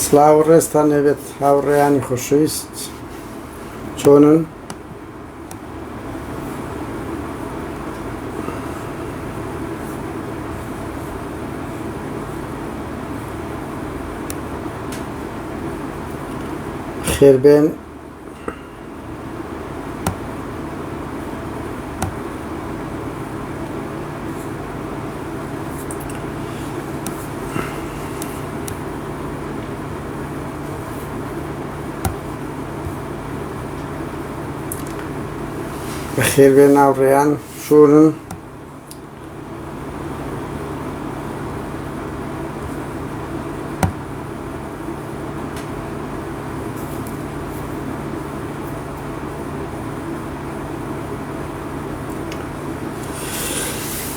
سلااو ڕێستان نەبێت هاوڕێیانی خۆشەویست چۆنن؟ خێربێن. بەخێربێن هاوڕێیان چۆنن؟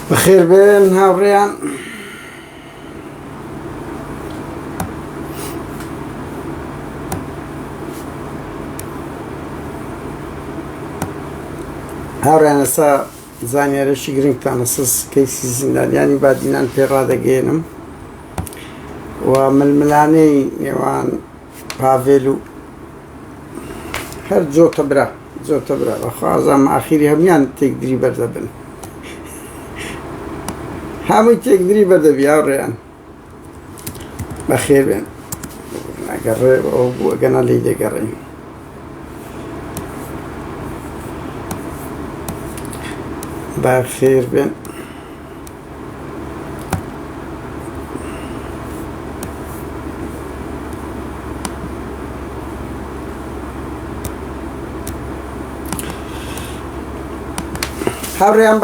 بەخێربێن هاوڕێیان. هاوڕێیان ئێستا زانیارێکی گرنگتان لەسەر کەیسی زیندانیانی بادینان پێڕادەگەێنم و ململانەی نێوان پاڤێل و هەر جۆتە برا بەخوازم ئاخیری هەمویان تێکدری بەردەبن، هەمووی تێکدری بەردەبی هاوڕێیان. بەخێربێن ئەگەڕێ ئەو بووە گەنە لی دەگەڕێین. بەخێربێن. هاوڕێیان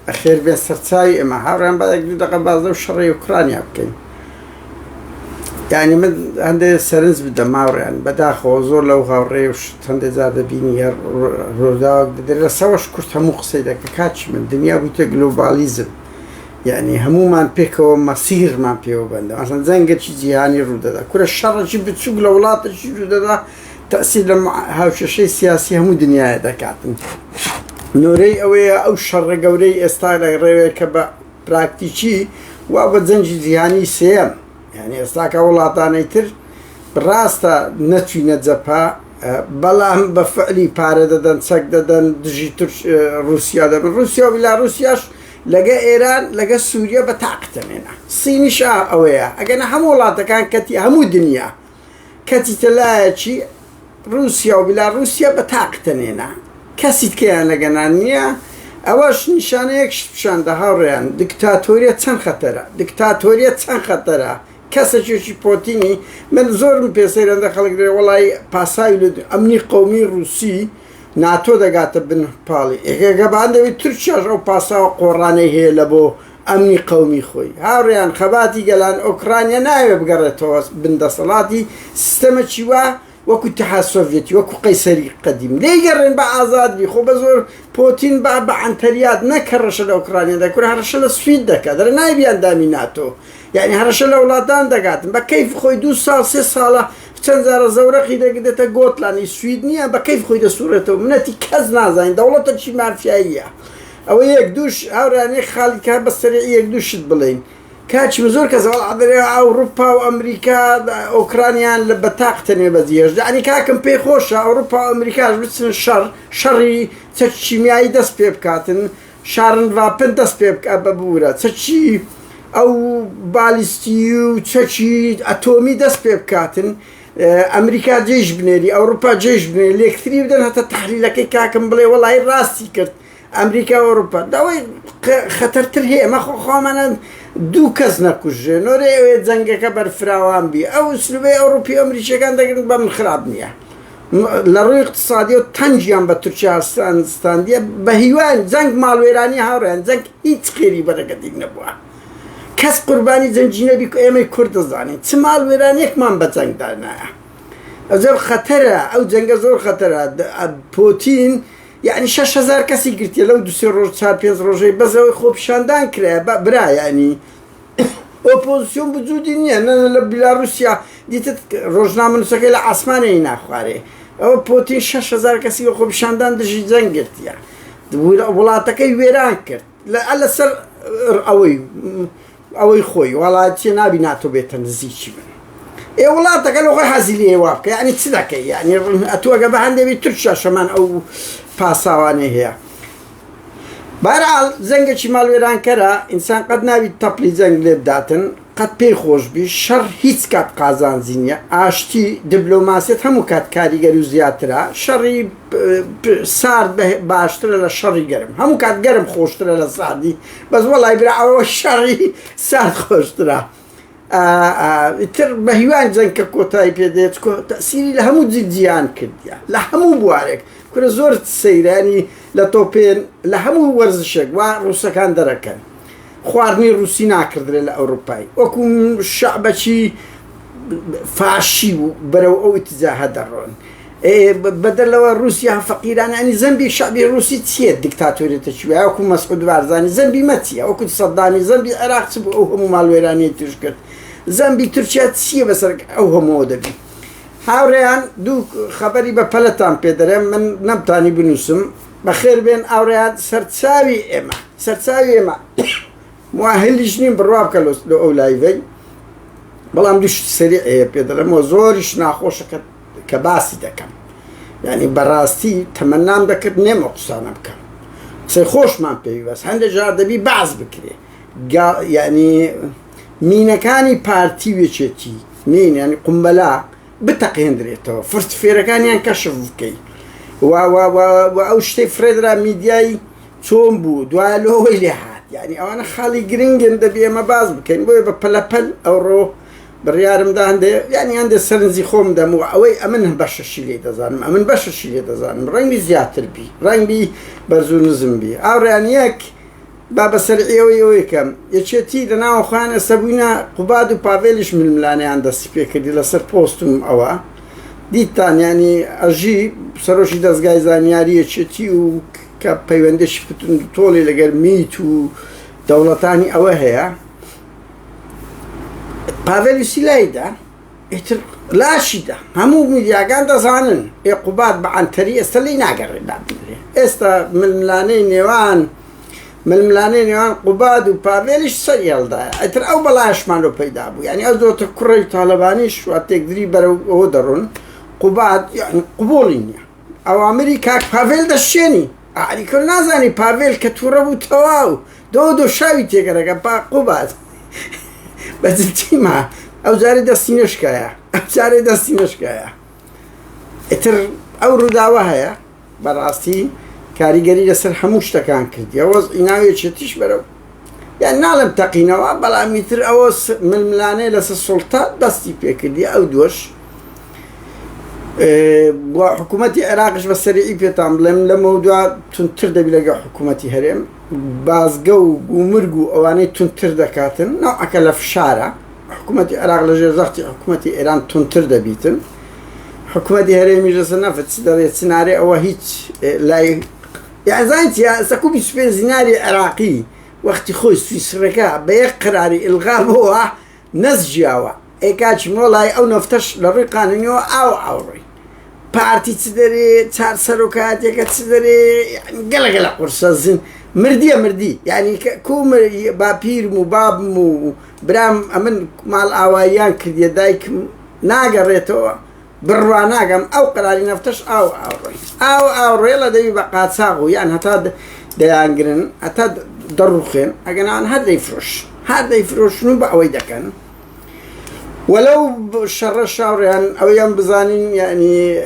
بەخێربێن سەرچاوی ئێمە هاوڕێیان بە یەک دوو دەقە بازدە و شەڕی ئوکرانیا بکەین. یعنی من هەندێک سەرنج بدەم هاوڕێیان بەداخەوە زۆر لەو هاوڕێ و هەندێک جار دەبینی هەر ڕۆداوەک دەدرێت لەسەوەش کورت هەموو قسەی دەکە کاچی من دنیا بوویتە گلۆبالیزم، یعنی هەموومان پێکەوە مەسیرمان پێوە بەندە ئەسەن جەنگێکی جیهانی ڕوودەدا کورە شەڕێکی بچووک لە وڵاتێکی ڕوودەدا تەئسیر لە هاوشێشەی سیاسی هەموو دنیاە دەکاتن. نۆرەی ئەوەیە ئەو شەڕە گەورەی ئێستا لە ڕێوەیە کە بە پراکتیکی وا بە جەنگی جیهانی سێم، یعنی ئێستاکە وڵاتانەی تر ڕاستە نەچوینە جەپا بەڵام بە فعلی پارە دەدەن، چەک دەدەن، دژی رووسیا دەبن. رووسیا و بیلاڕووسیاش لەگە ئێران لەگە سووریا بە تاقتەمێنە. سینیش ئەوەیە ئەگەنە هەموو وڵاتەکان کەتی هەموو دنیا کەتی تەلایەکی رووسیا و بیلاڕووسیا بە تاقتەنێنە، کەسی تکەیان لەگەنان نییە. ئەوەش نیشانەیەکشت پیشاندە هاوڕێیان دیکتاتۆریە چەند خەتەرە. کەسێکێکی پۆتینی من زۆرم پێسەیرەندە خەڵک درێ وڵی پاساوی ئەمنی قەومی رووسی ناتۆ دەگاتە بن پاڵی ئێگەبان دەوێت تورکیاش ئەو پاساوە قۆڕانەی هەیە لە بۆ ئەمنی قەومی خۆی. هاوڕێیان خەباتی گەلان ئۆکرانیا ناوێ بگەڕێتەوە بندەسەڵاتی سیستەمەکی وە وەکو اتحاد سۆڤێتی وەکو قەیسەری قەدیم لێگەڕێن بە ئازادبی. خۆ بە زۆر پۆتین بە عنتەریات نەکە ڕەشە لە ئۆکرانیا دەکورە هەرەشە لە سوید دەکات دەرە نایبیان دامی ناتۆ، یعنی هەرەشە لە وڵاتان دەگاتن بە کەیف خۆی 2 ساڵ 3 ساڵە چەند جارە زەورەقی دەگدێتە گۆتلانی سوید نییە بە کەیف خۆی دەسوورێتەوە منەتی کەس نازانین دەوڵەتە چی مافیاییە. ئەوە یەک دووش هاوڕێیان خاڵی کار بە سەرێ یەک دووشت بڵین کاچی زۆر کەس وەڵعادرێ ئەوروپا و ئەمریکا ئۆکرانیان لە بەتاقتەنێ بەزیێش ئەنی کاکەم پێی خۆشە ئەوروپا و ئەمریکاش بچن شەڕی چەکیمیایی دەست پێ بکاتن، شارن ڤاپن دەست پێ بکات بە بورە چەکی ئەو بالیستی و چەکی ئەتۆمی دەست پێ بکاتن، ئەمریکا جێژ بنێری ئەوروپا جێژ بنێری لێکتری بدەن هەتا تەحلیلەکەی کاکەم بڵێ وەڵی ڕاستی کرد ئەمریکا و ئەوروپا داوای خەتەرتر هەیە ئەمە خۆخۆمانە دوو کەس نەکوژێ نۆرێ ئەوێ جەنگەکە بەرفراوان بی ئەو سلوبەی ئەوروپی ئەمریکیەکان دەگرن بە من خراپ نییە لە ڕووی اقتصادی و تەنجیان بە تورکیاستاندیە بە هیوان جەنگ ماڵوێرانی هاوڕێیان جەنگ هیچ خێری بەرەکەتی نەبووە کەس قوربانی جەنگی نەبی کە ئێمەی کورد دەزانین چ ماڵوێرانێکمان بە جەنگدا نایە. ئەو خەتەرە ئەو جەنگە زۆر خەتەرە. پۆتین یعنی 6,000 کەسی گرتیە لەو 2 ڕۆژ 4-5 ڕۆژەی بەزەوەی خۆپیشاندان کرایە برا ینی ئۆپۆزیسیۆن بجوودی نییە نە لە بیلاڕووسیا دیتت ڕۆژنامە نووسەکەی لە ئاسمانەی ناخوارێ ئەوە پۆتین 6,000 کەسی خۆپیشاندان دژی جەنگ گرتیە وڵاتەکەی وێران کرد لەسەر ئەوەی خۆی وڵاتی نابی ناتۆ بێتە نزیکی من إيه والله تقلوا غير حزليه وابك يعني تصدق يعني أتوقع بهندي بترشة شمان أو باسواني هي برحال زنگ شمال ویران کرا انسان قد نبی تپلی زنگ لب داتن قد پی خوش بی شر هیچ کات قازان زینیا آشتی دیپلماسیت همو کات کاریگری زیادتره شری سرد باشتر ل شری گرم همو کات گرم خوشتر ل سردی بس والله برای شری سرد خوشتره تر بهیوان زنگ کوتای پیدایت کو تأثیری لهمو زیان کردیا لهمو بوارک كل زورت السير يعني لطوبين لهمو ورزشك وروسا كان دركن خوارني روسي ناكرد للأوروباي وكم الشعب شي فاشي برو أو اتجاه درون بدل لو روسيا فقيران يعني ذنبي الشعبي الروسي تسيد ديكتاتورية تشويه وكم مسعود بارزاني ذنبي متيا وكم صدامي ذنبي العراق سبو أوهم مالويراني تشكر ذنبي تركيا تسيه بس أوهم مودبي هاوريان دو خبري بپلتان پیدرم من نمتاني بنوسم بخير بين اوريان سرتساوي اما مؤهلش نيم بالرواب كالوس لو اولايفي بلام دوش سريع پیدرم وزورش ناخوش كباسي دكم يعني براستي تمنام دكت نم اقصانا بكم سيخوش من بي بس هنده جار دبي بعض بكري يعني مينكاني بارتي ويشتي مين يعني قنبلا بتقين دريتو فرت فيركان ينكشف كي و شتي فريدرا ميدياي تومبو دوالو إليحات يعني أنا خالي جرينجن دبي ما باز بكين بوي ببلابل أو رو بريارم ده عنده يعني عنده سرنزي خوم ده مو أوي أمنه باش الشيء ده زانم أمن باش الشيء ده زانم رنجي زياتر بي رنجي برزونزم بي أو رانيك بابا سرعي ويكم يشتي لنا وخان سبونا قبادو بافيلش من الملاني عند السبيكر دي لسر بوستم أوا ديتان يعني أجي سروشي دزغاي زانياري يشتي وكبيوندش بتون طولي لغير ميتو دولتاني أوا هيا بافيلو سيلايدا اتر لاشيدا همو ميدياغان دزانن قباد بعنتري استلينا قرب استا من الملاني نيوان من الملانين يوان قباد وبافيلش سريال دا اتر او بلاش مانو پیدا بو يعني از دوت كري طالبانيش واتيك دري برو اودرون قباد يعني قبولين او امريكا بافيل دا شيني يعني كل نازاني بافيل كتوربو تواو دو شاوي تيكرا با قباد بس التيما او زاري دستينش كايا زاري دستينش كايا اتر او رداوها يا براستي كاريجري لسر حموش تكان كردي أوز إناوي تشتيش برو يعني نعلم تقينا بلا متر أوز من الملاني لسر السلطة دستي بيكردي أو دوش وحكومتي عراقش بسريعي بيتام لموضوع تنتر دبيلقى حكومتي هرم بازقو ومرقو أواني تنتر دكاتن نوع أكلا في شارع حكومتي عراق لجرزاختي حكومتي إيران تنتر دبيتن حكومتي هرم يجلس نفت دري سيناريو أو هيتش لا يعني زانتي سكوبي سبين سيناريو عراقي وقت خوي سويسركا بيقراري الغابوا نسجاوا ايكاتش مولاي او نفتش لروي قانونيو او روي بارتي تدري تار سروكات يكا تدري يعني قلق قرصة مردي يعني كوم بابير مو باب مو برام امن مال اوايان كدي دايك ناقريتو بروانا أو قراري نفتش أو روي لا دبي بقى تساقو يعني هتاد ديانجرن هتاد دروخين أجنان هذا يفرش نو بقى ويدا كان ولو شر الشهر يعني أو يوم بزانين يعني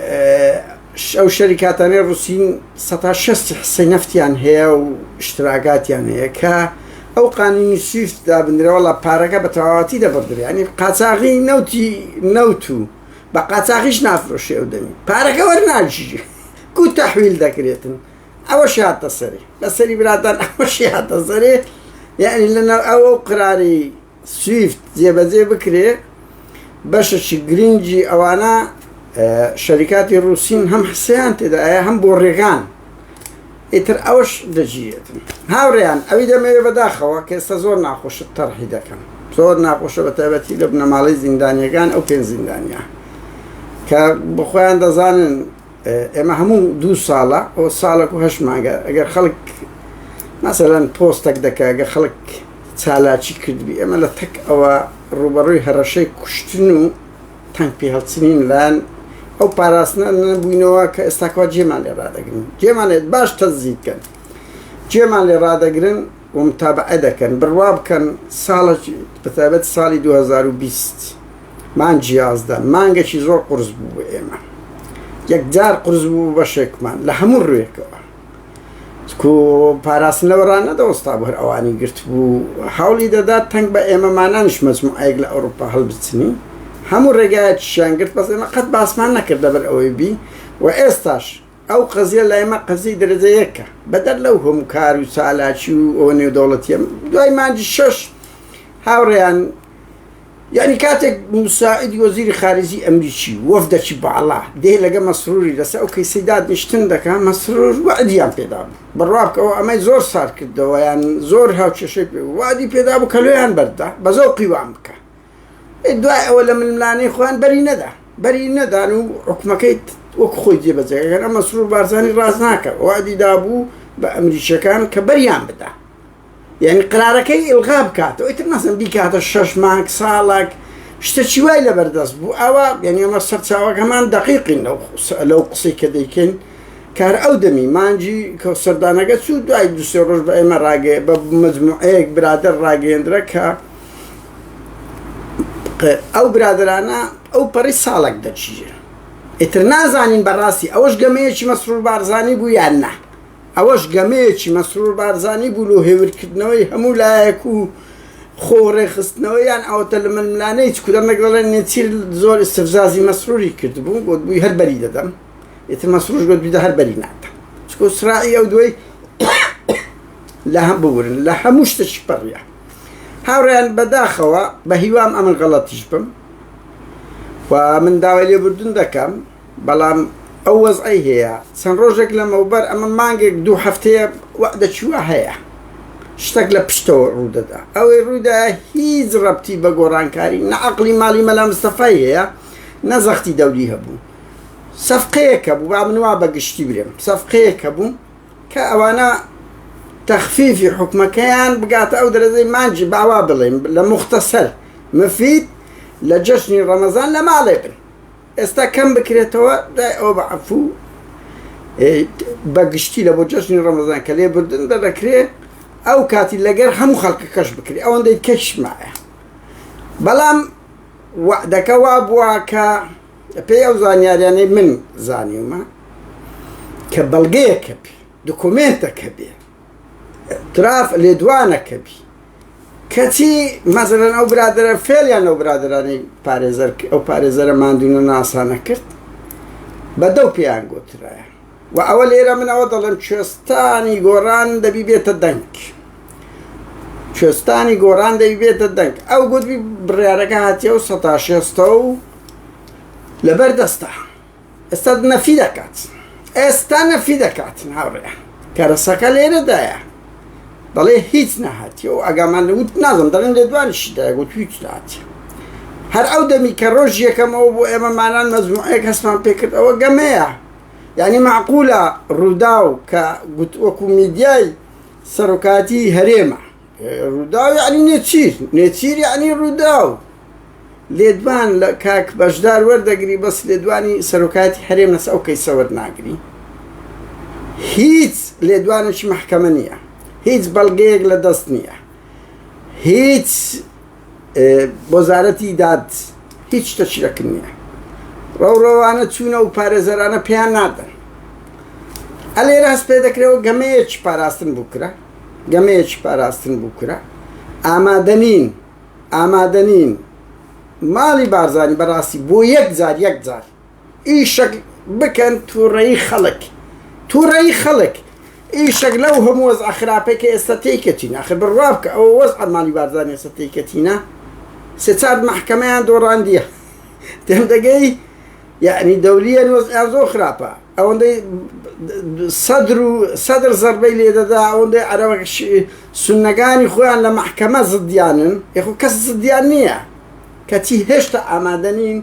أو شركات الروسيين ستاشست حسي يعني هي واشتراكات يعني هي كا أو قانون سويفت دا بندري والله باركة بتواتي دا بردري يعني قاصاغي نوتو بقى تاخيش نافروش يودني بارك ورناجي كو تحويل ذكريتن أول شيء هتصري بس اللي براتان أول شيء هتصري يعني لأن أو قراري سويفت زي بكري باش شجرينجي أو أنا شركات الروسيين هم حسيان تدا هم بوريغان اتر أوش دجيتن هاوريان أبدا ما يبدا خوا كاستزور ناقوش الطرح ده كان زور ناقوش بتابتي لبنا مالي زندانيا كان أو كان زندانيا كبخوان دزانن اما همو دو سالة او سالة كو هشما اگر خلق مثلا بوستك دكا اگر خلق سالة چي كرد بي اما لتك او روبروي هرشي كشتنو تەنگ پێ هەڵچنین لایەن ئەو پاراستنە نەبووینەوە کە ئێستاکەوە جێمان لێ ڕادەگرن جێمانێت باش تەزیدکەن جێمان لێ ڕادەگرن و متابعە دەکەن بڕوا بکەن ساڵێکی بەتایبەت ساڵی 2020 مانگی 11 مانگێکی زۆر قورس بوو بۆ ئێمە یەکجار قورس بوو بەشێکمان لە هەموو ڕوێکەوە پاراستنەوە ڕان نەدەوەستا بۆ هەر ئەوانی گرت بوو هەوڵی دەدات تەنگ بە ئێمەمانانش مەجموعەیەک لە ئەوروپا هەڵبچنی هەموو ڕێگایەکیشیان گرت بەس ئێمە قەت باسمان نەکرد لەبەر ئەوەی بی و ئێستاش ئەو قەزیە لە ئێمە قەزی دەرەجە یەکە بەدەر لەو هەموو کار و چالاکی و ئەوە نێودەوڵەتیە دوای مانجی 6 هاوڕێیان یعنی کاتێک مساعیدی وەزیری خارجی ئەمریکی وەفدەکی باڵا دێ لەگە مەسروری لەسەر ئەو کەیسەیداد نیشتن دەکا مەسرور وعدیان پێدا بوو بڕوا بکەوە ئەمەی زۆر سار کردەوە یان زۆر هاوچێشەی وادی پێدا بوو کە لێیان بەردا بە زەوقی وان بکە دوای ئەوە لە ململانەی خۆیان بەری نەدان و حکومەکەی وەکو خۆی جێبەجێ ئەمە مەسرور بارزانی ڕاست ناکە وادی دابوو بە ئەمریکیەکان کە بەریان بدا یعنی قرارەکەی ئڵغا بکاتەوە ئیتر نەسم بیکاتە 6 مانگ ساڵێک شتێکی وای لەبەردەست بوو ئەوە یعنی ئەمە سەرچاوەکەمان دەقیقین لەو قسەی کە دەیکەین کار ئەو دەمی مانجی کە سەردانەکە چوو دوای دوسێ ڕۆژ بە ئێمە ڕاگە بە مەجموعەیەک برادەر ڕاگەیەندرە کە ئەو برادرانە ئەو پەڕی ساڵێک دەچیە ئیتر نازانین بەڕاستی ئەوەش گەمەیەکی مەسرور بارزانی بوو یان نە ئەوەش گەمەیەکی مەسرور بارزانی بوو و هێورکردنەوەی هەموو لایەک و خۆڕێخستنەوەیان ئەوتە لە ململانەی چکودە نەگەڵێن نێچیر زۆر استفزازی مەسروری کرد بوو گوت بووی هەر بەری دەدەم ئێتر مەسروش گوت بیدە هەر بەری ناتە چکۆ سرائی ئەو دوای لە هەم بورن لە هەموو شتێکی پەڕیە هاوڕێیان بەداخەوە بە هیوام ئەمن غەڵەتیش بم و من داوای لێبوردن دەکەم بەڵام ئەو وەزعی هەیە چەند ڕۆژێک لەمەوبەر ئەمە مانگێک 2 هەفتەیە وەعدەچووە هەیە شتێک لە پشتەوە ڕوودەدا ئەوەی ڕوودا هیچ ڕەبتی بە گۆڕانکاری نەعەقلی ماڵی مەلا مستەفای هەیە نەزەختی دەوری هەبوو سەفقەیەکە بوو با منوا بەگشتی برێم سەفقەیەکە بوو کە ئەوانە تەخفیفی حکومەکەیان بگاتە ئەو دەرەجەی مانجی باوا بڵێم لە مختصەر مفید لە جەشنی ڕەمەزان لە ماڵێ بن ئێستا کەم بکرێتەوە دای ئەو بەعفو بەگشتی لە بۆ جەشنی ڕەمەزان کە لێ بردن دەدەکرێت ئەو کاتی لەگەر هەموو خەڵکە کەش بکری ئەوەندەی کەشمایە بەڵام وعدەکە وا بووە کە پێی ئەو زانیاریانەی من زانیومە کە بەڵگەیەکە بێ دکومێنتەکە بێ تراف لێدوانەکە بی کەچی مەزەرەن ئەو برادرە فێلیان ئەو برادرانی پارێزەر ئەو پارێزەرە ماندوونە ناسانە کرد بەدەو پێیان گوترایە و ئەوە لێرە من ئەوە دەڵێم کوێستانی گۆڕان دەبی بێتە دەنگ کوێستانی گۆڕان دەبی بێتە دەنگ ئەو گوتبی بڕیارەکە هاتیە و 16 و لەبەر دەستا ئێستا نەفی دەکات ئێستا نەفی دەکاتن هاوڕێ کارەسەکە لێرەدایە دەڵێ هیچ نەهاتی و ئەگامان لەوت نازم دەڵێن لێدوانیشی دایە گوت هیچ نهاتی هەر ئەو دەمی کە ڕۆژ یەکەمەوە بۆ ئێمەمانان مەجموعەیەک هەستمان پێکرد ئەوە گەمەیە یعنی معقولە ڕووداو کە وەکو میدیای سەرۆکاتی هەرێمە ڕووداو یعنی نێچیر یعنی ڕووداو لێدوان لە کاک بەشدار وەردەگری بەس لێدوانی سەرۆکاتی هەرێم لەس ئەو کەیسە وەرناگری هیچ لێدوانێکی مەحکەمە نییە هیچ بەڵگەیەک لە دەست نییە هیچ وەزارەتی داد هیچ شتێکیەک نییە ڕەوڕەوانە چوونە و پارێزەرانە پێیان نادەن ئەلێرە هەست پێ دەکرێەوە گەمەیەکی پاراستن بوو کرا ئامادەنین ماڵی بارزانی بەڕاستی بۆ یەک جار ئیشەک بکەن تووڕەیی خەڵک ئیشەک لەو هەموو وەزع خراپەی کە ئێستا تێکەچین ئاخر بڕوا بکە ئەوە وەزع ماڵی بارزانی ئێستا تێکەچینە سێ چار مەحکەمەیان دۆڕاندیە تێم دەگەی یعنی دەوریان وەزعیان زۆر خراپە ئەوەندەی سەدر زەربەی لێدەدا ئەوەندەی عەرەبە سوننەکانی خۆیان لە مەحکەمە زدیانن یەخۆ کەس زدیان نییە کەچی هێشتا ئامادەنین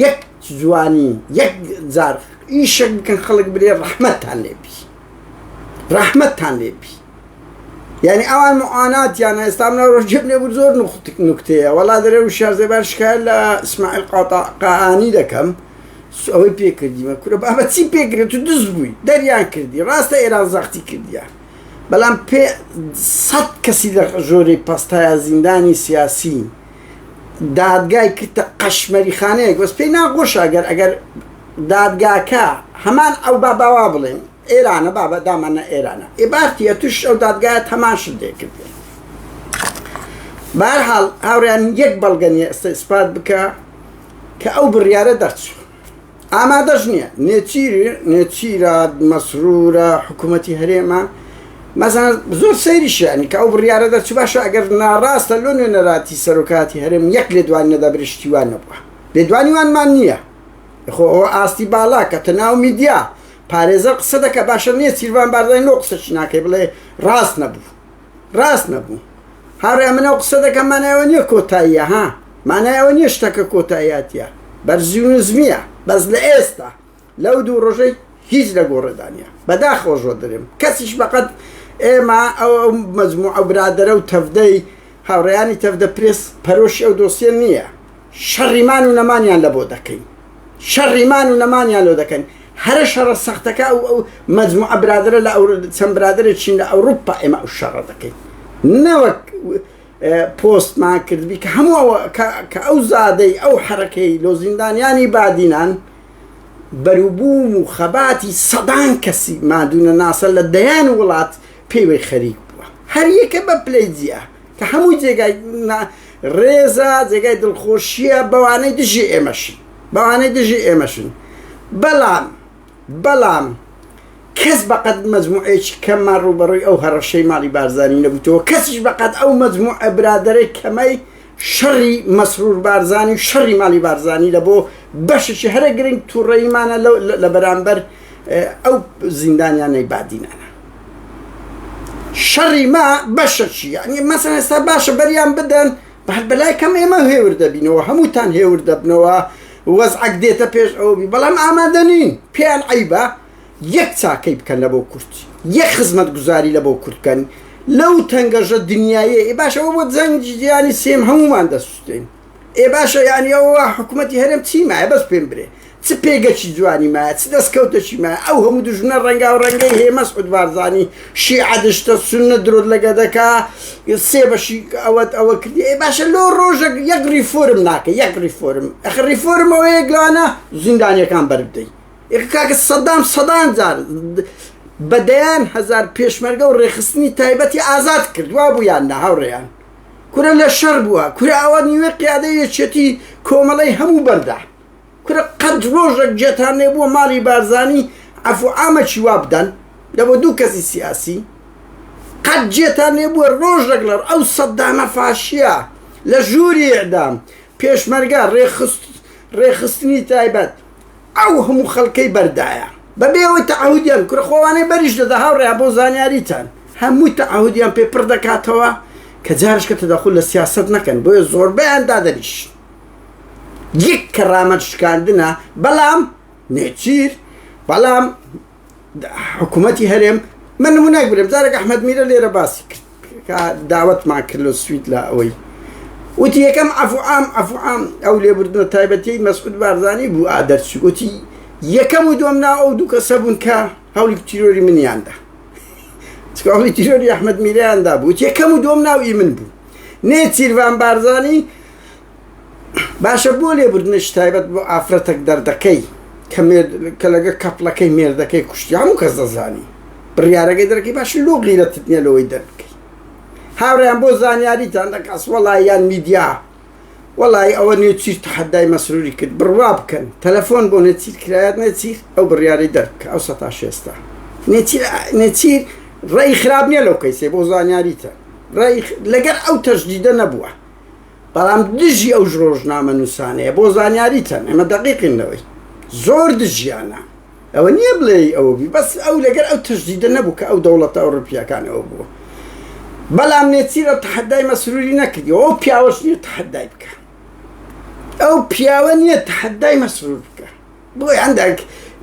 یەک جوانی یەک جار ئیشێک بکەن خەڵک برێ ڕەحمەتتان لێبی يعني اوان معاناة يعني استعملنا رجبنا بزور نكتة والله دري وشار زي برشكال اسماعيل قاطعني لكم اوي بيكردي ما كره بابا تي بيكرد تدزبوي دريان كردي راست ايران زاختي كردي بلام پی صد کسی در جوری پستای زندانی سیاسی دادگاه کت قشمری خانه بس پی ناقوش اگر دادگاه که همان او بابا وابلین ایرانه بابا دامنه ایرانه عبارتیه توش او دادگاه تمام شده کردی برحال هاوریان یک بلگنی اثبات بکه که او بریاره درچو آمادش نیه نتیره مسرورة حکومتی هریمه مثلا زور سیریش یعنی که او بریاره درچو باشه اگر ناراست لونو نراتی سروکاتی هرم یک لدوانی ندابرشتیوان نبوه لدوانی وان من نیه خو آستی بالا که تناو میدیا پارێزە قسە دەکە باشە نییە سیروان باردانی لۆ قسەچ ناکەی بڵێ ڕاست نەبوو هاوڕێ منەوە قسە دەکەم مانایەوە نییە کۆتاییە ها مانایەوە نییە شتەکە کۆتاییاتیە بەرزی و نزمیە بەس لە ئێستا لەو دوو ڕۆژەی هیچ لە گۆڕێدانە بەداخەوە ژۆ دەرێم کەسیش بەقەت ئێمە ئەو مەجموعە و برادەرە و تەفدەی هاوڕێیانی تەفدە پرێس پەرۆشی ئەو دۆسیە نییە شەڕیمان و نەمانیان لە بۆ دەکەین شەڕیمان و نەمانیان لۆ دەکەن هەرە شەڕە سەختەکە ئەو مەجموعە برادرە لە چەند برادرێکین لە ئەوروپا ئێمە ئەو شەڕە دەکەین نەوەک پۆستمان کردبی کە هەموو کە ئەو زادەی ئەو حرەکەی لۆ زیندانیانی بادینان بەروبووم و خەباتی سەدان کەسی مادوونە ناسە لە دەیان وڵات پێوەی خەریک بووە هەر یەکە بە پلەی جیە کە هەموو جێگای ڕێزە جێگای دڵخۆشیە بەوانەی دژی ئێمەشن بەڵام کەس بەقەت مەجموعەیەکی کەممان ڕوبەڕووی ئەو هەڕەشەی ماڵی بارزانی نەبووتەوە کەسیش بەقەت ئەو مەجموعە برادەرەی کەمەی شەڕی مەسرور بارزانی و شەڕی ماڵی بارزانی لە بۆ بەشێکی هەرە گرنگ تووڕەیمانە لە بەرامبەر ئەو زیندانیانەی بادینانە شەڕی ما بەشەکی یعنی مەسەڵەن ئێستا باشە بەریان بدەن بەلای کەم ئێمە هێور دەبینەوە هەمووتان هێور دەبنەوە وەزعەک دێتە پێش ئەوبی بەڵام ئامادە نین پێیان عەیبە یەک چاکەی بکەن لە بۆ کورد یەک خزمەت گوزاری لە بۆ کورد بکەن لەو تەنگەژە دنیایە ئێ باشە ئەوە بۆ جەنگی جیهانی سێم هەمومان دەسووتین ئێ باشە یعنی ئەوە حکوومەتی هەرێم چی مایە بەس پێم برێ چ پێگەکی جوانی مایە چ دەستکەوتەکی مایە ئەو هەموو دوژمنە ڕەنگا و ڕەنگەی هەیە مەسعود بارزانی شیعە دشتە سونە درۆت لەگە دەکا سێ بەشی ئەوە کردی ئێ باشە لۆ ڕۆژێک یەک ریفۆرم ناکە یەک ریفۆرم ئەخ ریفۆرم ئەوەیە گوانە زیندانیەکان بەربدەی کاکە سەدان جار بەدەیان هەزار پێشمەرگە و ڕێخستنی تایبەتی ئازاد کرد وا بوویان نە هاوڕێیان کورە لە شەڕ بووە کورە ئەوە نیوێ قیادەی یەکێتی کۆمەڵەی هەموو بەردا کورە قەت ڕۆژێک جێتان نێبووە ماڵی بارزانی ئەفو ئامەکی وا بدەن لە بۆ دوو کەسی سیاسی قەت جێتان نێبووە ڕۆژێک لەر ئەو سەدامە فاشیە لە ژووری ئێدام پێشمەرگە ڕێخستنی تایبەت ئەو هەموو خەڵکەی بەردایە بەبێەوەی تەعهودیان کورە خۆوانەی بەریش دەدا هاوڕێ بۆ زانیاریتان هەمووی تەعهودیان پێ پڕ دەکاتەوە کە جارشکە تەدەخل لە سیاسەت نەکەن بۆیە زۆربەیان دادەنیش یەک کەرامەت شکاندنە بەڵام نێچیر بەڵام حکوومەتی هەرێم من نمونەیەک برێم جارێک ئەحمەد میرە لێرە باسی کرد کە داوەتمان کرد لە سوید لە ئەوەی وتی یەکەم ئەفعام ئەو لێبوردنە تایبەتی مەسعود بارزانی بوو ئادەرچی گوتی یەکەم و دووەم ناو ئەو دوو کەسە بوون کە هەوڵی تیرۆری منیاندا چکە هەوڵی تیرۆری ئەحمەد میرەیاندا بوو یەکەم و دووەم ناوی من بوو نێچیروان بارزانی باشە بۆ لێبوردنەش تایبەت بۆ ئافرەتێک دەردەکەی کە لەگە کەپڵەکەی مێردەکەی کوشتی هەموو کەس دەزانی بڕیارەکەی دەرەکەی باش لۆ غیرەتت نییە لەوەی دەربکەی هاوڕێیان بۆ زانیاریتان دەکەس وەڵای یان میدیا وەڵای ئەوە نێچیر تەحەدای مەسروری کرد بڕوا بکەن تەلەفۆن بۆ نێچیر کرایەت نێچیر ئەو بڕیاری دەربکە ئەو سەتا شێستا نێچیر ڕێی خراپ نییە لەو کەیسێ بۆ زانیاریتە لەگەر ئەو تەشدیدە نەبووە بەڵام دژی ئەو ڕۆژنامە نووسانەیە بۆ زانیاریتەن ئێمە دەقیقینەوەی زۆر دژیانە ئەوە نییە بڵێ ئەوەبی بەس ئەو لەگەر ئەو تەشدیدە نەبوو کە ئەو دەوڵەتە ئەوروپیەکان ئەوە بووە بەڵام نێچیرە تەحەدای مەسروری نەکردی ئەو پیاوەش نییە تەحەدای بکە ئەو پیاوە نییە تەحەدای مەسرور بکە بۆی هەندێک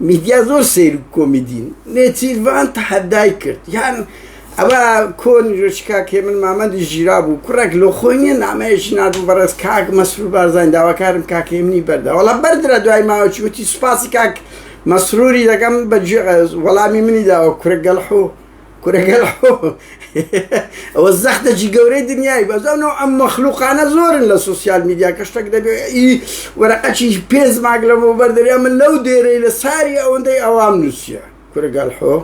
میدیا زۆر سیر و کۆمیدین نێچیروان تەحەدای کرد یان ئەوە کۆنی ڕۆژکا کێ من مامەندی ژیرا بوو کوڕێک لۆ خۆی نییە نامەیەشی نردوو بەڕێز کاک مەسرور بارزانی داواکارم کاکێمنی بەردە وەڵا بەردرا دوای ماوەچی وتی سوپاسی کاک مەسروری دەکەم بە وەڵامی منی داوە کوڕگەڵحۆ کوڕگەڵحۆ ئەوە زەختەجی گەورەی دنیای بەزانەوە ئەم مەخلوقانە زۆرن لە سوسیال میدیا کە شتێک دەبێت وەرەقەچی پێز ماگ لەمەوە بەردەریا من لەو دێرەی لە ساری ئەوەندەی ئەوام نووسە کوڕگەڵحۆ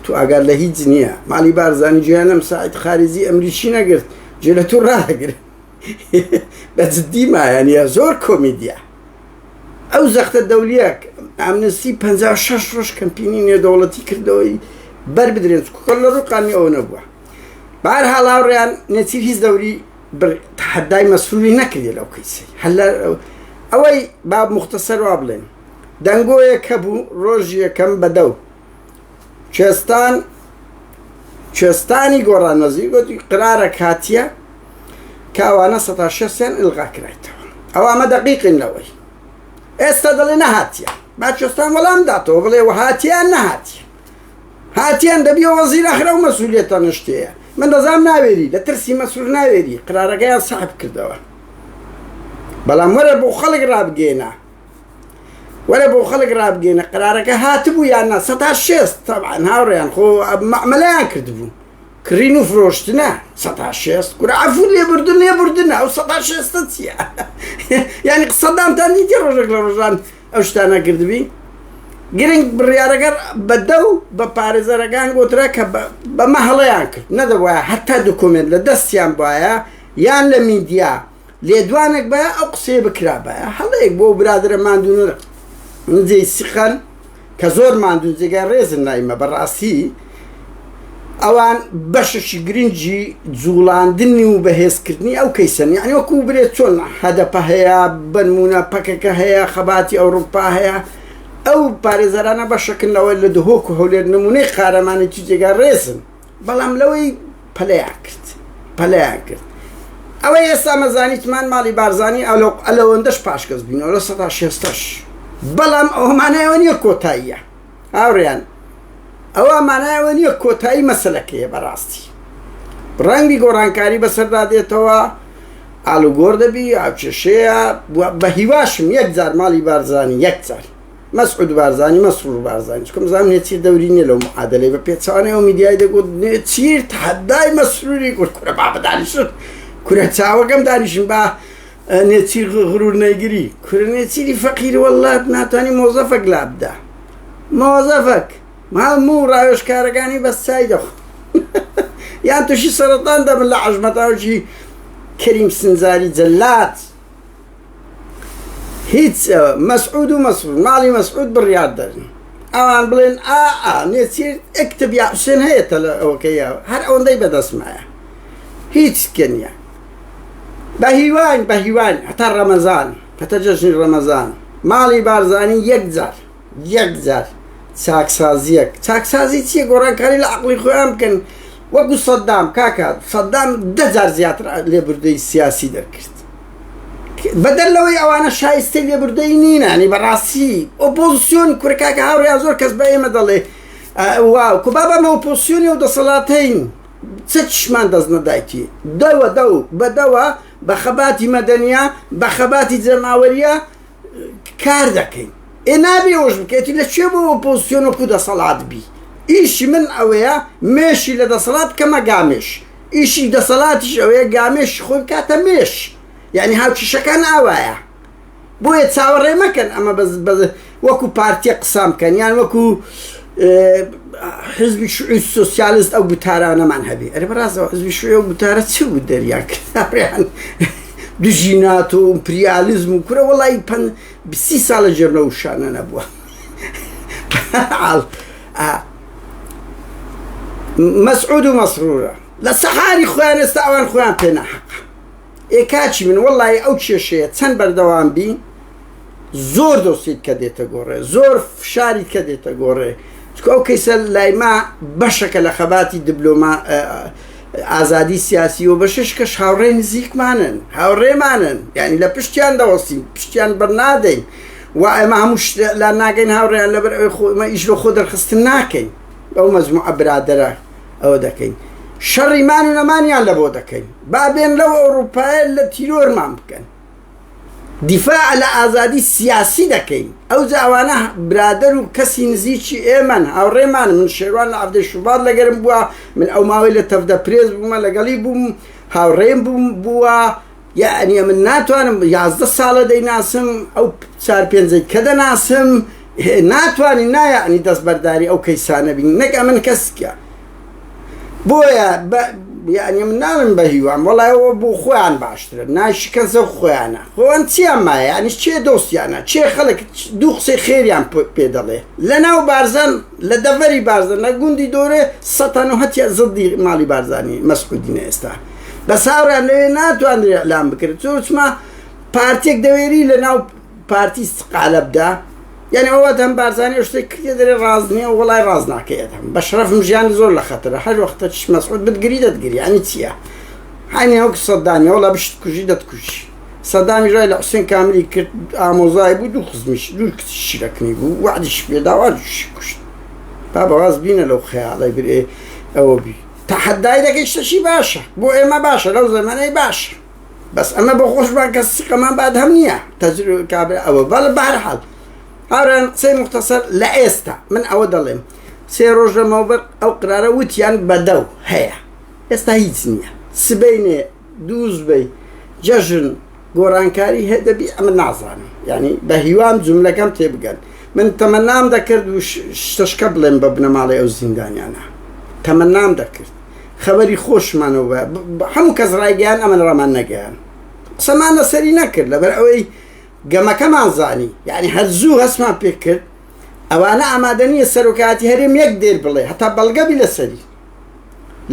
تو ئەگەر لە هیچ نییە مالی بارزانی گویانم ساعت خارجی ئەمریکی نەگرت جێ لە تو ڕاگرت بە جددی مایانە زۆر کۆمیدیا ئەو زەختە دەولیەک ئامنستی 56 ڕۆژ کەمپینی نێودەوڵەتی کردەوەی بەر بدرێت کۆکۆل لە ڕووقانی ئەوە نەبووە بەهەر حاڵ هاوڕێیان نێچیر هیچ دەوری تەحەدای مەسروری نەکردێت لەو کەیسەی ئەوەی با مختصەر وا بڵێن دەنگۆیەک هەبوو ڕۆژی یەکەم بەدەو کوێستانی گۆڕانمەزی گوتی قرارە کاتیە کاوانە 16 ئلغا کرایتەوە ئەو ئەمە دەقیقین لەوەی ئێستا دەڵێ نەهاتیە با کوێستان وەڵام داتەوە بڵێ و هاتیان نەهاتیە هاتیان دەبیە وەزیر ئاخرە و مەسئولیەتە نشتەیە من دەزانم ناوێری لە ترسی مەسئول ناوێری قرارەکەیان ساحب کردەوە بەڵام وەرە بۆ خەڵک ڕابگەێنە وەرە بۆ خەڵک ڕابگەێنە قرارەکە هاتبوو یان نا 16 تەبعان هاوڕێیان خۆ مەعمەلەیان کردبوو کڕین و فرۆشتنە 16 کورە عەفو لێبوردنە ئەو 16 چییە یعنی قسەدامتان دیتێ ڕۆژێک لە ڕۆژان ئەو شتانە کردبی گرنگ بڕیارەگەر بەدەو بە پارێزەرەکان گوترا کە بەمە هەڵەیان کرد نەدەبواە هەتا دوکۆمنت لە دەستیان بواە یان لە میدیا لێدوانێک بە ئەو قسەیە بکرا بە هەڵەیەک بۆ برادرە ماندوونە جێی سیخەن کە زۆر ماندوون جێگای ڕێزن نایمە بەڕاستی ئەوان بەشەشی گرنگی جوڵاندنی و بەهێزکردنی ئەو کەیسن یعنی وەکو برێت چۆن هەدەپە هەیە بنمونە پەکەکە هەیە خەباتی ئەوروپا هەیە ئەو پارێزەرانە بەشەکردنەوە لە دهۆک و هەولێر نمونەی قارەمانێکی جێگای ڕێزن بەڵام لەوەی پەلەیان کرد ئەوەی ئێستا مەزانیتمان ماڵی بارزانی ئەلەوەندەش پاشکەس بینەوە لە 16 بەڵام ئەوە مانایەوە نییە کۆتاییە هاوڕێیان ئەوە مانایەوە نییە کۆتایی مەسەلەکەیە بەڕاستی ڕەنگی گۆڕانکاری بەسەردادێتەوە ئالوگۆڕ دەبی ئاوچێشەیە بە هیواشم یەکجار ماڵی بارزانی یەکجار مەسعود بارزانی مەسرور بارزانی چکم زانم نێچیر دەوری نییە لەو معادلەی بە پێچوانەوە میدیای دەگوت نێچیر تەحەدای مەسروری کورە با بەدانیشت کورە چاوەکەم دانیشم با نێچیر غرور نەیگیری کورە نێچیری فەقیر وەڵات ناتوانی مۆزەفەک لابدا مۆزەفەک هەموو ڕاوێژکارەکانی بەسای دەخ یان تووشی سەرەتان دەبن لە عەژمەتاوشی کەریم سنجاری جەلات هیچ مەسعود و مەسعود ماڵی مەسعود بڕیار دەرن ئەوان بڵێن نێچیر ئەکتب یا حوسێن هەیەتە لە ئەوەکەیە هەر ئەوەندەی بەدەستمایە هیچ کەنیە بە هیوان هەتا ڕەمەزان هەتا جەژنی ڕەمەزان ماڵی بارزانی یەکجار چاکسازی چییە گۆڕانکاری لە عەقڵی خۆیان بکەن وەکو سەدام کاکە سەدام 10 زیاتر لێبوردەی سیاسی دەرکرد بەدەر ئەوانە شایستەی لێبوردەی نینانی بەڕاستی ئۆپۆزیسیۆن کوورکاکە هاوڕێیان زۆر کەس بە ئێمە دەڵێ واو کو با بەمە ئۆپۆزیسیۆنی و دەسەڵاتەین چ چشمان دەست نەدایکی بەدەوە بە خەباتی مەدەنیە بە خەباتی جەماوەریە کار دەکەین نابێ ئەوش بکەیتی لەکوێ بۆ ئۆپۆزیسیۆن وەکو دەسەڵات بی ئیشی من ئەوەیە مێشی لە دەسەڵات کەمە گامێش ئیشی دەسەڵاتیش ئەوەیە گامێش خۆی کاتە مێش یعنی هاوکیشەکان ئاوایە بۆیە چاوەڕێ مەکەن ئەمە وەکو پارتیە قسام بکەن یان وەکو حزبی شوعی سۆسیالیست ئەو گوتارانەمان هەبێ ئەرێ بەڕاستەوە حزبی شوعی ئەو گوتارە چ بوو دەریان کردیان دژینات و ئیمپریالیزم و کورە وەڵی 20 ساڵە ژێر لەو شانە نەبووە مەسعود و مەسرورە لە سەحاری خۆیان ئێستا ئەوان خۆیان پێ ناحەقە ئێکاچی من وەڵی ئەو کێشەیە چەند بەردەوام بی زۆر دۆستیت کە دێتە گۆڕێ زۆر فشاریت کە دێتە گۆڕێ ئەو کەیسە لایما بەشەکە لە خەباتی دیبلۆما ئازادی سیاسی و بەشش کەش هاوڕێ نزیکمانن هاوڕێمانن یعنی لە پشتیان دەوەستین پشتیان بەرنادەین و ئەمە هەموو لا ناگەین هاوڕێیان لەبەر ئەوەی ئیش لە خۆ دەرخستن ناکەین ئەو مەجموعە برادەرە ئەوە دەکەین شەڕیمان و نەمانیان لە بۆ دەکەین با بێن لەو ئەوروپایە لە تیرۆرمان بکەن دیفاع لە ئازادی سیاسی دەکەین ئەو جاوانە برادەر و کەسی نزیکی ئێمەن هاوڕێمان من شێوان لە عەبدەی شوبات لەگەرم بووە من ئەو ماوەی لە تەفدە پرێز بوومە لەگەڵی بووم هاوڕێم بووە یعنی من ناتوانم 11 ساڵە دەیناسم ئەو 4-5 کە دەناسم ناتوانین نایعنی دەستبەرداری ئەو کەیسانە بین نەک ئەمن کەسکە بۆیە یعنی من ناڵم بە هیوام وەڵایەوە بۆ خۆیان باشترە ناشکەنسە خۆیانە خۆیان چیان مایە ینی چێ دۆستیانە چێ خەڵک دوو قسەی خێریان پێ دەڵێ لە ناو بارزان لە دەڤەری بارزان لە گوندی دۆرێ 100 زڵدی ماڵی بارزانی مەسعودینە ئێستا بەس هاوڕیان لەوێ ناتوانرێ ئەعلام بکرێت چۆچمە پارتێک دەوێری لە ناو پارتی استقالە بدا یعنی ئەوە هەم بارزانانی شتێک کردێ دەرێ ڕاز نییە و وەڵای ڕاز ناکەیت هەم بە شەرەفم ژیان زۆر لە خەتەرە هەر وەختە چ مەسعود بتگری دەتگری ینی چییە هەنی ئەو سەدانی وەڵا بشت کوژی دەتکوژی سەدامی ژای لە حوسێن کاملی کرد ئامۆزای بوو دوو خزمیش دوو شیرەکنی بوو وعدیش پێداوا دووشی کوشت با بەواز بینە لەو خەیاڵی برێ ئەوە بی تەحەدای دەکەی شتەشی باشە بۆ ئێمە باشە لەو زەمانەی باشە بەس ئەمە بە خۆشمان کە سقەمان باد هەم نییە تەجروبە کابرا ئەوە بەڵە بەهەرحاڵ هاوڕێن قسەی مختصر لە ئێستا من ئەوە دەڵێم 3 ڕۆژ لەمەوبەر ئەو قرارە وتیان بەدەو هەیە ئێستا هیچ نییە سبەینێ دووزبەی جەژن گۆڕانکاری هەیە دەبی ئەمە نازانم ینی بە هیوام جوملەکەم تێبگەن من تەمەنام دەکرد و شتەشکە بڵێم بە بنەماڵی ئەو زیندانیانە تەمەنام دەکرد خەبەری خۆشمانەوە هەموو کەس ڕایگەیان ئەمە ڕامان نەگەیان قسەمان لەسەری نەکرد لەبەر ئەوەی گەمەکەمان زانی یعنی هەرزوو هەستمان پێ کرد ئەوانە ئامادە نییە سەرۆکاتی هەرێم یەک دێر بڵێ هەتا بەڵگەبی لەسەری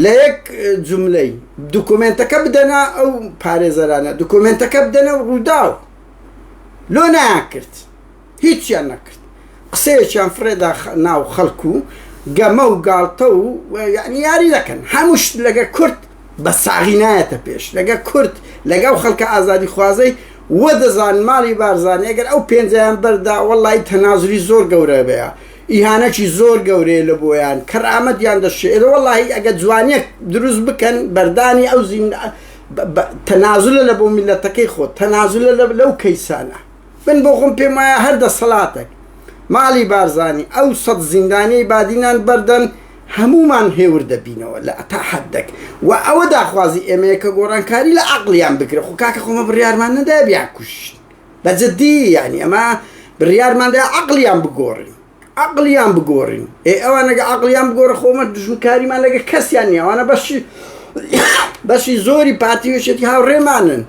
لە یەک جوملەی دوکومنتەکە بدەنە ئەو پارێزەرانە دوکومنتەکە بدەنە ڕووداو لۆ ناکرد هیچیان نەکرد قسەیەکیان فرێدا ناو خەڵکو و گەمە و گاڵتە و یعنی یاری دەکەن هەمووشت لەگە کورد بە ساغی نایەتە پێش لەگە کورد لەگەڵ خەڵکە ئازادی خوازەی وە دەزان ماڵی بارزانانی ئەگەر ئەو پێنجیان بەردا وەڵی تەنازوری زۆر گەورە بەیە ئیهانەکی زۆر گەورەیە لە بۆیان کەرامەتیان دەشێت وەڵی ئەگە جوانیەک دروست بکەن بەردانی ئەو تەنازولە لە بۆ میلەتەکەی خۆت تەنازولە لەو کەیسانە من بۆ خۆم پێم وایە هەر دەسەڵاتێک ماڵی بارزانی ئەو 100 زیندانیی بادینان بەردەن هەمومان هێور دەبینەوە لە تا حەدێک و ئەوە داخوازی ئێمەیە کە گۆڕانکاری لە عەقڵیان بکرێ خۆ کاکە خۆمە بڕیارمان نەدای بیان کوشت بەجددی یعنی ئەمە بڕیارماندا عەقڵیان بگۆڕین عەقڵیان بگۆڕین ئەوانەگە عەقڵیان بگۆڕە خۆمە دژمنکاریمان لەگە کەسیان نییە ئەوانە بەشی زۆری پارتیوێشێتی هاوڕێمانن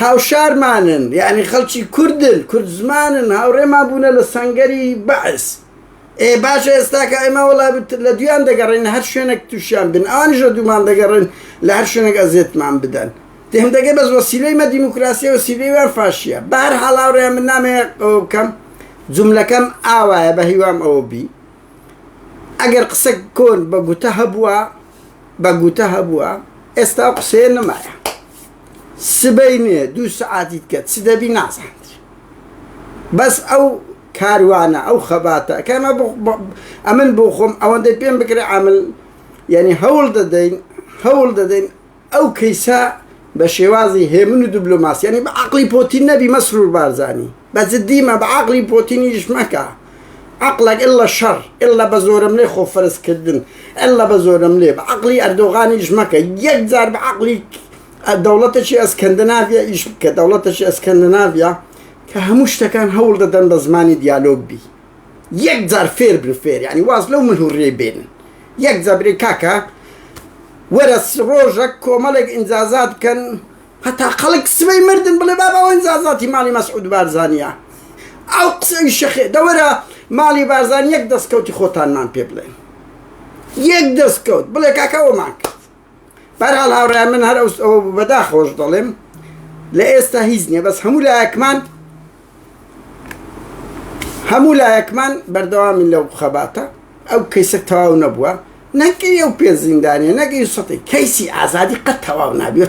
هاوشارمانن یعنی خەڵکی کوردن کورد زمانن هاوڕێمان بوونە لە سەنگەری بەعس باشە ئێستا کە ئێمە وڵا لە دویان دەگەڕێن هەر شوێنێک تووشیان بن ئەوانیشە دوومان دەگەڕێن لە هەر شوێنێک ئەزێتمان بدەن دێم دەگە بەس وەسیلەی مە دیموکراسی وەسیلەی وەر فاشیە بەهەر هەڵاوڕێ من نامەیە ئەوە بکەم جوملەکەم ئاوایە بە هیوام ئەوە بی ئەگەر قسە کۆن بە گوتە هەبووە ئێستا قسەیە نەمایە سبەینێ 2 سەعاتی کەت چ دەبی نازانێت بەس ئەو کاروانە ئەو خەباتە کەمە ئەمن بۆ خۆم ئەوەندەی پێم بکرێ عامل یعنی هەوڵ دەدەین ئەو کەیسا بە شێوازی هێمن و دیبلۆماسی یعنی بە عەقڵی پۆتین نەبی مەسرور بارزانی بەجددیمە بە عەقڵی پۆتینیش مەکە عەقڵێک ئللا شەڕ ئللا بە زۆرم لێ خۆفەرزکردن ئللا بە زۆرم لێ بە عەقڵی ئەردۆغانیش مەکە یەک جار بە عەقڵی دەوڵەتێکی ئەسکەندناڤیا ئیش بکە دەوڵەتێکی ئەسکەندناڤیا کە هەموو شتەکان هەوڵ دەدەن بە زمانی دیالۆگ بی یەک جار فێر برفێر یعنی واز لەو ملهوڕێ بێن یەک جار برێ کاکە وەرە ڕۆژێک کۆمەڵێک ئینجازات بکەن هەتا خەڵک سبەی مردن بڵێ بابا ئەو ئینجازاتی ماڵی مەسعود بارزانیە ئەو قسەی شەخێ دەوەرە ماڵی بارزانی یەک دەستکەوتی خۆتانمان پێ بڵێن یەک دەستکەوت بڵێ کاکە ئەومان کرد بەرحاڵ هاوڕێیان من هەر ئەوە بەداخۆش دەڵێم لە ئێستا هیچ نییە بەس هەموو لایەکمان بەردەوامی لەو خەباتە ئەو کەیسە تەواو نەبووە نەکەی ئەو پێ زیندانیە نەگەی سەتی کەیسی ئازادی قەت تەواو نابی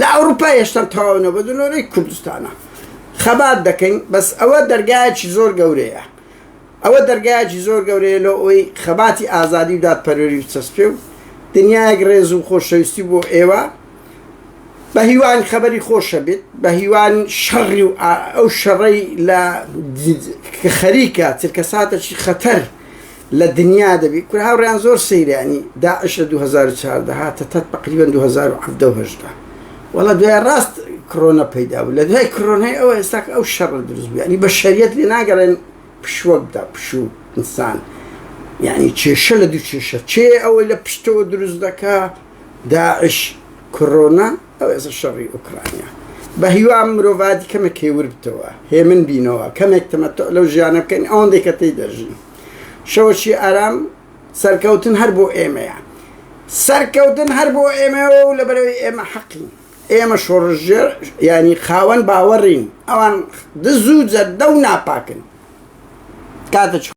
لە ئەوروپا هێشتا تەواو نەبوو دنۆرەی کوردستانە خەبات دەکەین بەس ئەوە دەرگایەکی زۆر گەورەیە ئەوە دەرگایەکی زۆر گەورەیە لە ئەوەی خەباتی ئازادی و دادپەروەری چەسپێ و دنیایەک ڕێز و خۆشەویستی بۆ ئێوە بە هیوان خەبەری خۆشە بێت بە هیوان شەڕی و ئەو شەڕەی لە خەریکە چرکە ساتێکی خەتەر لە دنیا دەبی کور هاوڕیان زۆر سەیرانی داعش لە 2014 هاتە تقریبا 2017 وەڵا دوای ڕاست کڕۆنە پەیدا بوو لە دوای کڕۆنەی ئەوە ئێستا ئەو شەڕە دروست بوو ینی بە شەریەت لێ ناگەڕێن پشوە بدا پشوو ئینسان یعنی کێشە لە دوو کێشە چێ ئەوەی لە پشتەوە دروست دەکا داعش کڕۆنا ئەو ئێستا شەڕی ئوکرانیا بە هیوان مرۆڤاتی کەمێک هێور بتەوە هێمن بینەوە کەمێک تەمەتۆ لەو ژیانە بکەین ئەوەندەی کە تێی دەژین شەوەشی ئارام سەرکەوتن هەر بۆ ئێمەیە سەرکەوتن هەر بۆ ئێمەوە و لەبەرەوەی ئێمە حەقین ئێمە شۆڕژێر ینی خاوەن باوەڕین ئەوان دز و جەردە و ناپاکن کاتە